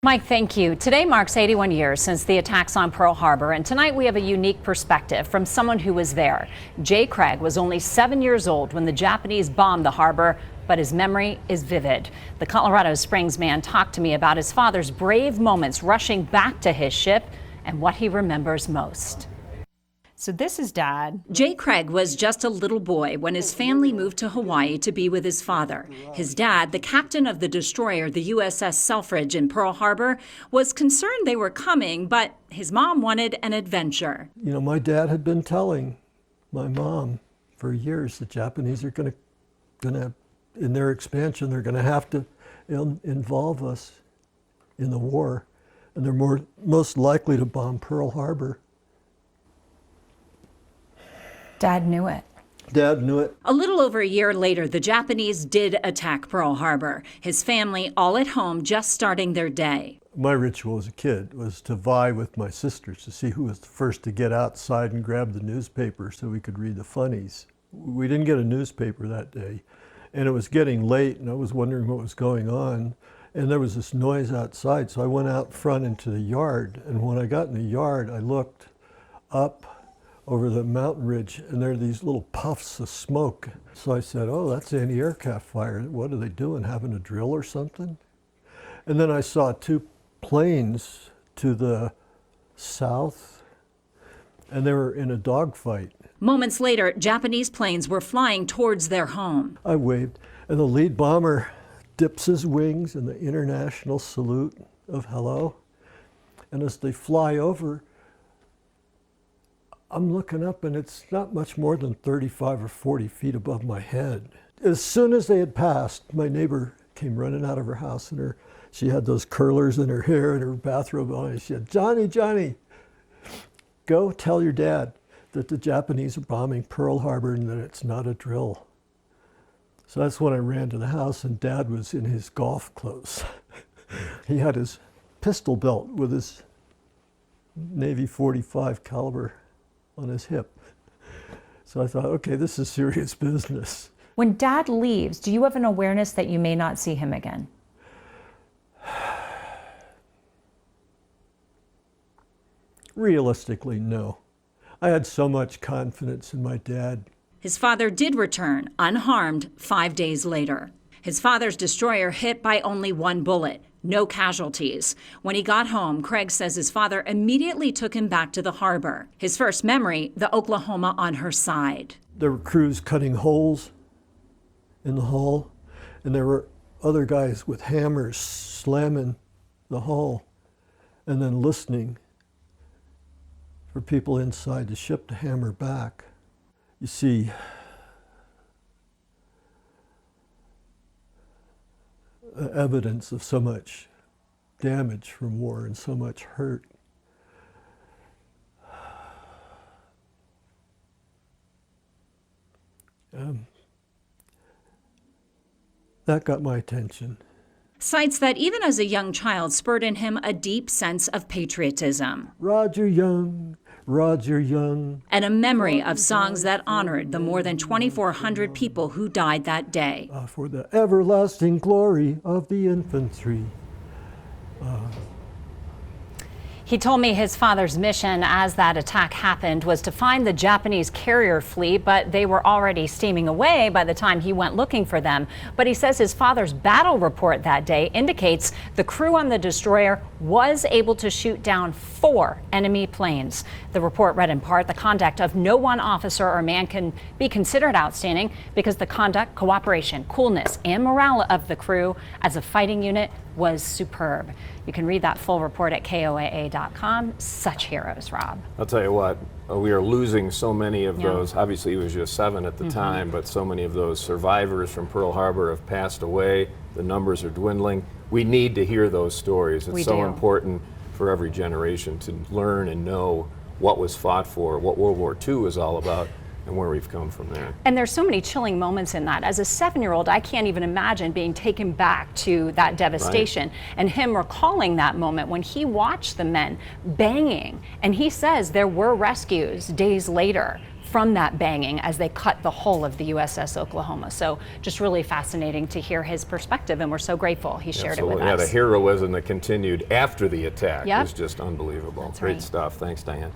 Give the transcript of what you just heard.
Mike, thank you. Today marks 81 years since the attacks on Pearl Harbor, and tonight we have a unique perspective from someone who was there. Jay Craig was only 7 years old when the Japanese bombed the harbor, but his memory is vivid. The Colorado Springs man talked to me about his father's brave moments rushing back to his ship and what he remembers most. So this is Dad. Jay Craig was just a little boy when his family moved to Hawaii to be with his father. His dad, the captain of the destroyer, the USS Selfridge in Pearl Harbor, was concerned they were coming, but his mom wanted an adventure. You know, my dad had been telling my mom for years the Japanese are going to, in their expansion, they're going to have to involve us in the war, and they're most likely to bomb Pearl Harbor. Dad knew it. Dad knew it. A little over a year later, the Japanese did attack Pearl Harbor. His family all at home, just starting their day. My ritual as a kid was to vie with my sisters to see who was the first to get outside and grab the newspaper so we could read the funnies. We didn't get a newspaper that day, and it was getting late, and I was wondering what was going on. And there was this noise outside, so I went out front into the yard, and when I got in the yard, I looked up over the mountain ridge, and there are these little puffs of smoke. So I said, oh, that's anti-aircraft fire. What are they doing, having a drill or something? And then I saw two planes to the south, and they were in a dogfight. Moments later, Japanese planes were flying towards their home. I waved, and the lead bomber dips his wings in the international salute of hello. And as they fly over, I'm looking up, and it's not much more than 35 or 40 feet above my head. As soon as they had passed, my neighbor came running out of her house, and she had those curlers in her hair and her bathrobe on. And she said, Johnny, Johnny, go tell your dad that the Japanese are bombing Pearl Harbor and that it's not a drill. So that's when I ran to the house, and Dad was in his golf clothes. He had his pistol belt with his Navy .45 caliber on his hip. So I thought, okay, this is serious business. When Dad leaves, do you have an awareness that you may not see him again? Realistically, no. I had so much confidence in my dad. His father did return, unharmed, 5 days later. His father's destroyer hit by only one bullet. No casualties. When he got home, Craig says his father immediately took him back to the harbor. His first memory, the Oklahoma on her side. There were crews cutting holes in the hull, and there were other guys with hammers slamming the hull and then listening for people inside the ship to hammer back. You see, evidence of so much damage from war and so much hurt. That got my attention. Sights that even as a young child spurred in him a deep sense of patriotism. Roger Young, Roger Young. And a memory of songs that honored the more than 2,400 people who died that day. For the everlasting glory of the infantry. He told me his father's mission as that attack happened was to find the Japanese carrier fleet, but they were already steaming away by the time he went looking for them. But he says his father's battle report that day indicates the crew on the destroyer was able to shoot down 4 enemy planes. The report read in part, the conduct of no one officer or man can be considered outstanding because the conduct, cooperation, coolness, and morale of the crew as a fighting unit was superb. You can read that full report at KOAA.com. Such heroes, Rob. I'll tell you what, we are losing so many of those. Obviously, he was just 7 at the time, but so many of those survivors from Pearl Harbor have passed away. The numbers are dwindling. We need to hear those stories. It's so important for every generation to learn and know what was fought for, what World War II is all about, and where we've come from there. And there's so many chilling moments in that. As a 7-year-old, I can't even imagine being taken back to that devastation and him recalling that moment when he watched the men banging. And he says there were rescues days later from that banging as they cut the hull of the USS Oklahoma. So just really fascinating to hear his perspective, and we're so grateful he shared it with us. Yeah, the heroism that continued after the attack Yep. was just unbelievable. That's Great right. stuff. Thanks, Diane.